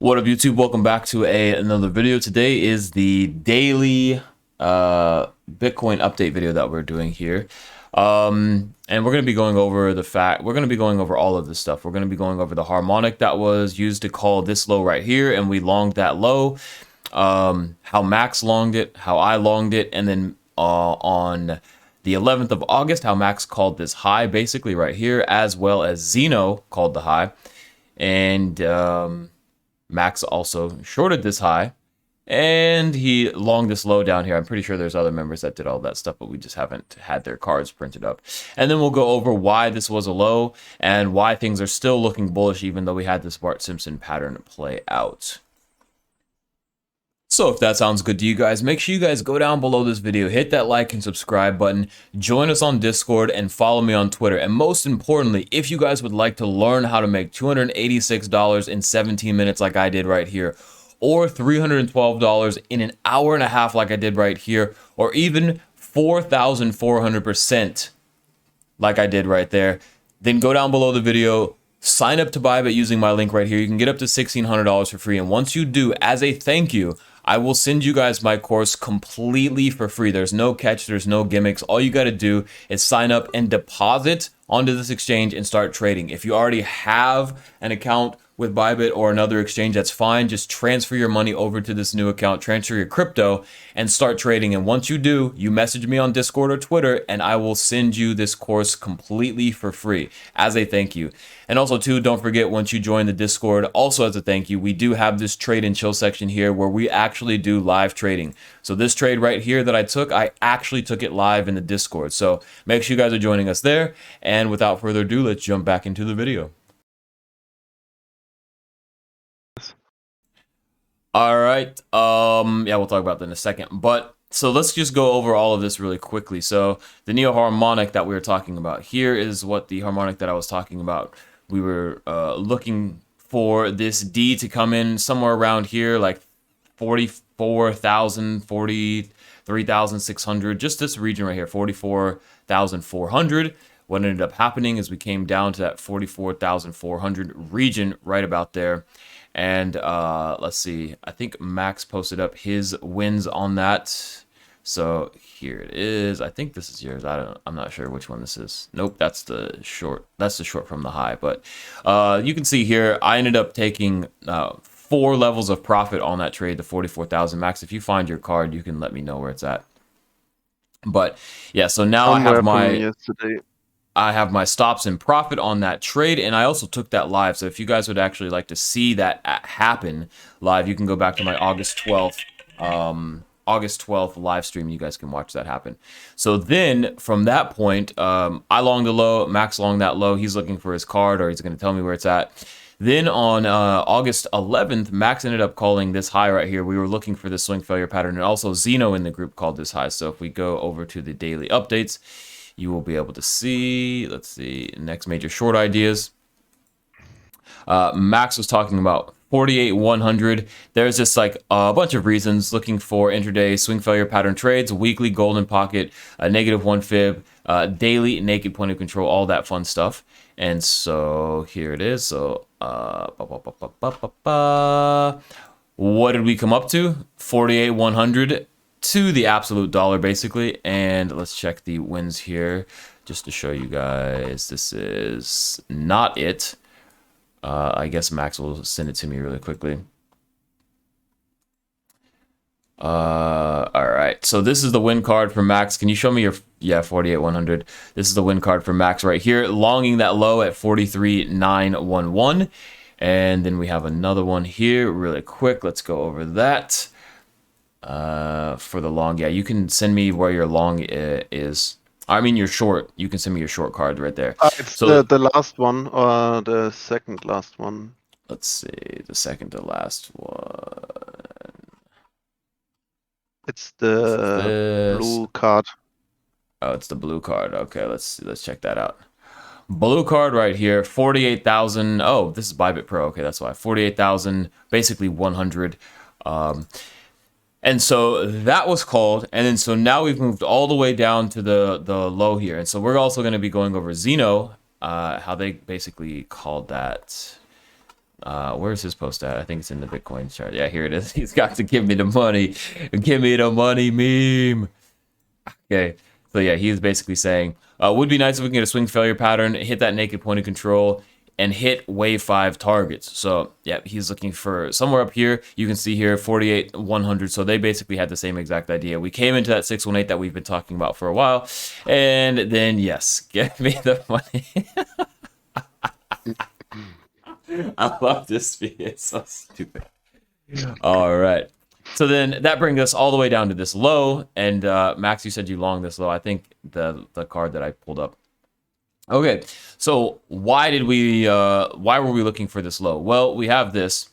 What up, YouTube? Welcome back to another video. Today is the daily Bitcoin update video that we're doing here. And we're going to be going over we're going to be going over all of this stuff. We're going to be going over the harmonic that was used to call this low right here, and we longed that low. How Max longed it, how I longed it, and then on the 11th of August, how Max called this high basically right here, as well as Zeno called the high. And Max also shorted this high, and he longed this low down here. I'm pretty sure there's other members that did all that stuff, but we just haven't had their cards printed up. And then we'll go over why this was a low and why things are still looking bullish, even though we had this Bart Simpson pattern play out. So if that sounds good to you guys, make sure you guys go down below this video, hit that like and subscribe button, join us on Discord, and follow me on Twitter. And most importantly, if you guys would like to learn how to make $286 in 17 minutes like I did right here, or $312 in an hour and a half like I did right here, or even 4,400% like I did right there, then go down below the video, sign up to BYBIT using my link right here. You can get up to $1,600 for free. And once you do, as a thank you, I will send you guys my course completely for free. There's no catch, there's no gimmicks. All you got to do is sign up and deposit onto this exchange and start trading. If you already have an account with BYBIT or another exchange, that's fine. Just transfer your money over to this new account, transfer your crypto, and start trading. And once you do, you message me on Discord or Twitter, and I will send you this course completely for free as a thank you. And also, too, don't forget, once you join the Discord, also as a thank you, we do have this trade and chill section here where we actually do live trading. So this trade right here that I actually took it live in the Discord. So make sure you guys are joining us there. And without further ado, let's jump back into the video. All right. Yeah, we'll talk about that in a second. But so let's just go over all of this really quickly. So the neo harmonic that we were talking about here is what the harmonic that I was talking about. We were looking for this D to come in somewhere around here, like 44,000, 43,600, just this region right here, 44,400. What ended up happening is we came down to that 44,400 region right about there. And let's see, I think Max posted up his wins on that. So here it is. I think this is yours. I'm not sure which one this is. Nope, that's the short. That's the short from the high. But you can see here, I ended up taking 4 levels of profit on that trade, the 44,000. Max, if you find your card, you can let me know where it's at. But yeah, so now I have my stops in profit on that trade, and I also took that live. So if you guys would actually like to see that happen live, you can go back to my August 12th live stream. You guys can watch that happen. So then from that point, I longed the low, Max longed that low. He's looking for his card, or he's going to tell me where it's at. Then on August 11th, Max ended up calling this high right here. We were looking for the swing failure pattern, and also Zeno in the group called this high. So if we go over to the daily updates, you will be able to see, let's see, next major short ideas. Max was talking about 48,100. There's just like a bunch of reasons looking for intraday swing failure pattern trades, weekly golden pocket, -1 fib, daily naked point of control, all that fun stuff. And so here it is. So what did we come up to? 48,100. To the absolute dollar basically. And let's check the wins here just to show you guys this is not it. I guess Max will send it to me really quickly. All right, so this is the win card for Max. Can you show me your 48,100? This is the win card for Max right here, longing that low at 43,911. And then we have another one here really quick. Let's go over that. For the long, yeah, you can send me where your long is. I mean your short. You can send me your short card right there. It's so the last one or the second last one. Let's see, the second to last one. It's the blue card. Oh, it's the blue card. Okay, let's check that out. Blue card right here, 48,000. Oh, this is BYBIT Pro. Okay, that's why 48,000, basically 100. And so that was called, and then so now we've moved all the way down to the low here. And so we're also going to be going over Zeno, how they basically called that. Where's his post at? I think it's in the Bitcoin chart. Yeah, here it is. He's got to give me the money. Give me the money meme. Okay. So yeah, he's basically saying, would be nice if we can get a swing failure pattern, hit that naked point of control, and hit wave 5 targets. So yeah, he's looking for somewhere up here. You can see here 48 100. So they basically had the same exact idea. We came into that 618 that we've been talking about for a while, and then yes, give me the money. I love this video. It's so stupid. All right. So then that brings us all the way down to this low. And Max, you said you long this low. I think the card that I pulled up. Okay. So why were we looking for this low? Well, we have this.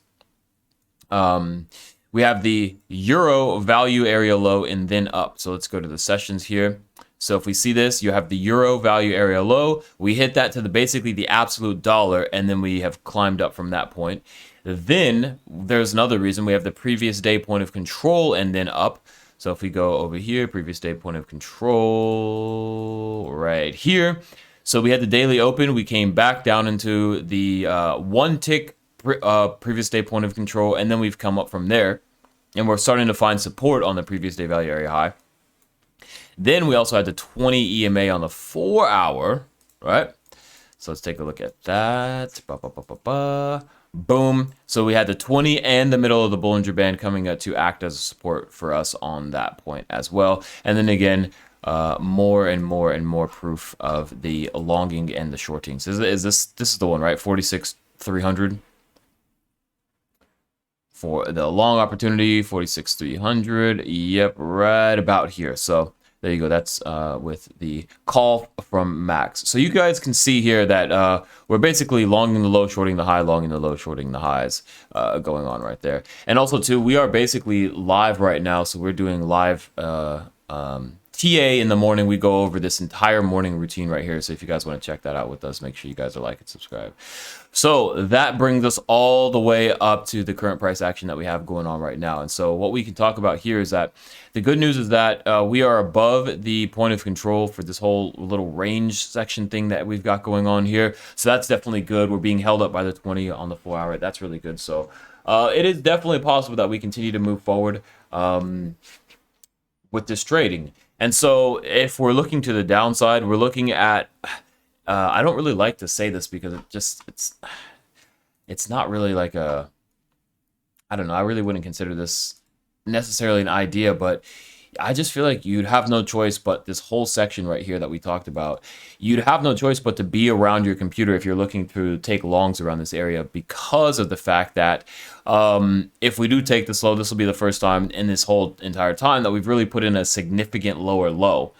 We have the euro value area low and then up. So let's go to the sessions here. So if we see this, you have the euro value area low. We hit that to basically the absolute dollar, and then we have climbed up from that point. Then there's another reason. We have the previous day point of control and then up. So if we go over here, previous day point of control right here. So we had the daily open. We came back down into the one tick previous day point of control, and then we've come up from there. And we're starting to find support on the previous day value area high. Then we also had the 20 EMA on the 4 hour, right? So let's take a look at that. Boom. So we had the 20 and the middle of the Bollinger Band coming to act as a support for us on that point as well. And then again, more and more and more proof of the longing and the shorting. So this is the one, right? 46,300 for the long opportunity. 46,300. Yep, right about here. So there you go. That's with the call from Max. So you guys can see here that we're basically longing the low, shorting the high, longing the low, shorting the highs going on right there. And also, too, we are basically live right now. So we're doing live TA in the morning. We go over this entire morning routine right here. So if you guys want to check that out with us, make sure you guys are like and subscribe. So that brings us all the way up to the current price action that we have going on right now. And so what we can talk about here is that the good news is that we are above the point of control for this whole little range section thing that we've got going on here. So that's definitely good. We're being held up by the 20 on the 4 hour. That's really good. So it is definitely possible that we continue to move forward with this trading. And so if we're looking to the downside, we're looking at, I don't really like to say this because it's not really like a, I don't know, I really wouldn't consider this necessarily an idea, but I just feel like you'd have no choice but this whole section right here that we talked about. You'd have no choice but to be around your computer if you're looking to take longs around this area, because of the fact that if we do take this low, this will be the first time in this whole entire time that we've really put in a significant lower low.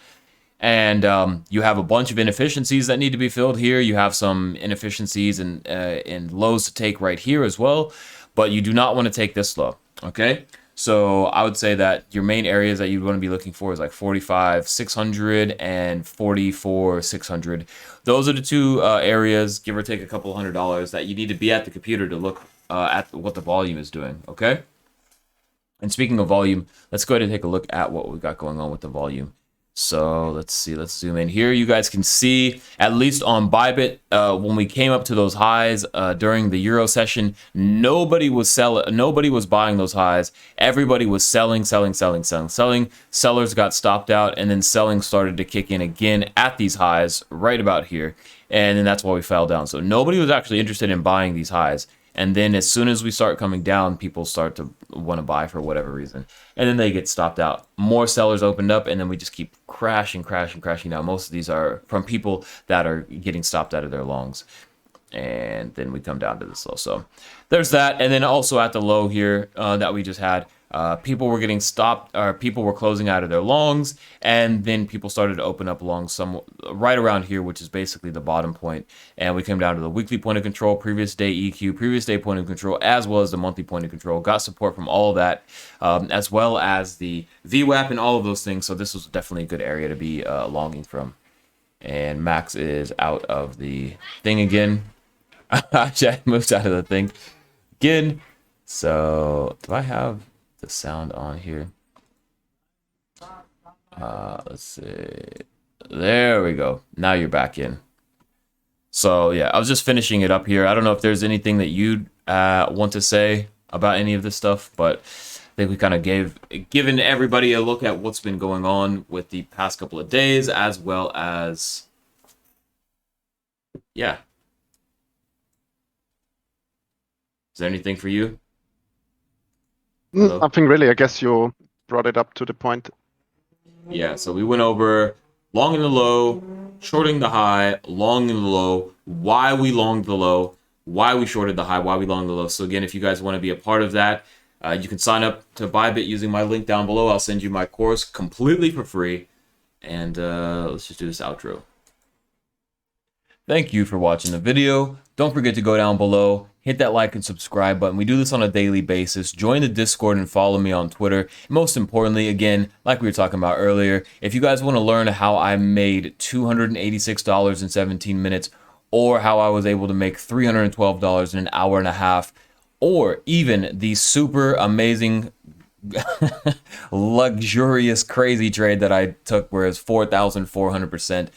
And you have a bunch of inefficiencies that need to be filled here. You have some inefficiencies and lows to take right here as well, but you do not want to take this low, okay? So I would say that your main areas that you'd want to be looking for is like 45,600 and 44,600. Those are the two areas, give or take a couple $100, that you need to be at the computer to look at what the volume is doing, okay? And speaking of volume, let's go ahead and take a look at what we've got going on with the volume. So let's see, let's zoom in here. You guys can see, at least on BYBIT, when we came up to those highs during the Euro session, nobody was buying those highs. Everybody was selling. Sellers got stopped out, and then selling started to kick in again at these highs right about here. And then that's why we fell down. So nobody was actually interested in buying these highs. And then as soon as we start coming down, people start to want to buy for whatever reason. And then they get stopped out. More sellers opened up, and then we just keep crashing down. Most of these are from people that are getting stopped out of their longs. And then we come down to this low. So there's that. And then also at the low here that we just had, people were getting stopped, or people were closing out of their longs, and then people started to open up longs right around here, which is basically the bottom point. And we came down to the weekly point of control, previous day EQ, previous day point of control, as well as the monthly point of control. Got support from all of that, as well as the VWAP and all of those things. So this was definitely a good area to be longing from. And Max is out of the thing again. Jack moves out of the thing again. So do I have the sound on here? Let's see. There we go. Now you're back in. So yeah, I was just finishing it up here. I don't know if there's anything that you'd want to say about any of this stuff, but I think we kind of given everybody a look at what's been going on with the past couple of days, as well as, yeah. Is there anything for you? Hello? Nothing really. I guess you brought it up to the point. Yeah, so we went over long in the low, shorting the high, long in the low, why we longed the low, why we shorted the high, why we longed the low. So again, if you guys want to be a part of that, you can sign up to BYBIT using my link down below. I'll send you my course completely for free. And let's just do this outro. Thank you for watching the video. Don't forget to go down below, hit that like and subscribe button. We do this on a daily basis. Join the Discord and follow me on Twitter. Most importantly, again, like we were talking about earlier, if you guys want to learn how I made $286 in 17 minutes, or how I was able to make $312 in an hour and a half, or even the super amazing luxurious crazy trade that I took where it's 4,400%,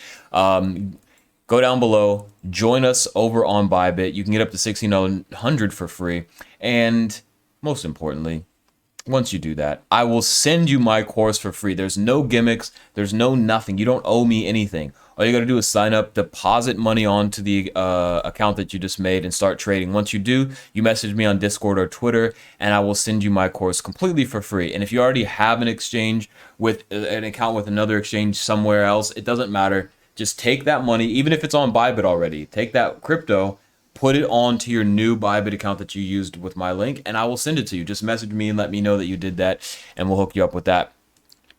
go down below, join us over on BYBIT. You can get up to 1,600 for free. And most importantly, once you do that, I will send you my course for free. There's no gimmicks. There's no nothing. You don't owe me anything. All you got to do is sign up, deposit money onto the account that you just made, and start trading. Once you do, you message me on Discord or Twitter, and I will send you my course completely for free. And if you already have an exchange with an account with another exchange somewhere else, it doesn't matter. Just take that money, even if it's on BYBIT already, take that crypto, put it onto your new BYBIT account that you used with my link, and I will send it to you. Just message me and let me know that you did that, and we'll hook you up with that.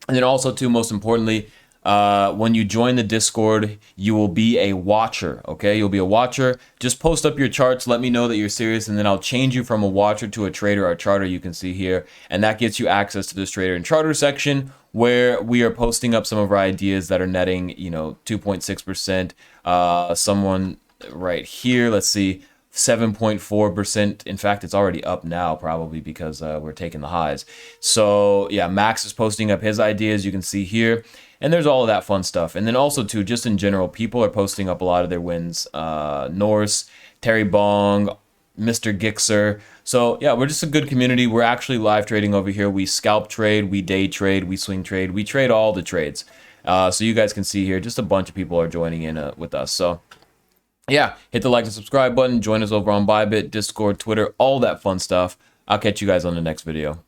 And then also, too, most importantly, when you join the Discord, you will be a watcher, okay? You'll be a watcher. Just post up your charts, let me know that you're serious, and then I'll change you from a watcher to a trader or charter, you can see here. And that gets you access to this trader and charter section, where we are posting up some of our ideas that are netting, 2.6%. Someone right here, let's see, 7.4%. In fact, it's already up now, probably because we're taking the highs. So yeah, Max is posting up his ideas, you can see here. And there's all of that fun stuff. And then also, too, just in general, people are posting up a lot of their wins. Norse, Terry Bong, Mr. Gixer. So yeah, we're just a good community. We're actually live trading over here. We scalp trade, we day trade, we swing trade. We trade all the trades. So you guys can see here, just a bunch of people are joining in with us. So yeah, hit the like and subscribe button. Join us over on BYBIT, Discord, Twitter, all that fun stuff. I'll catch you guys on the next video.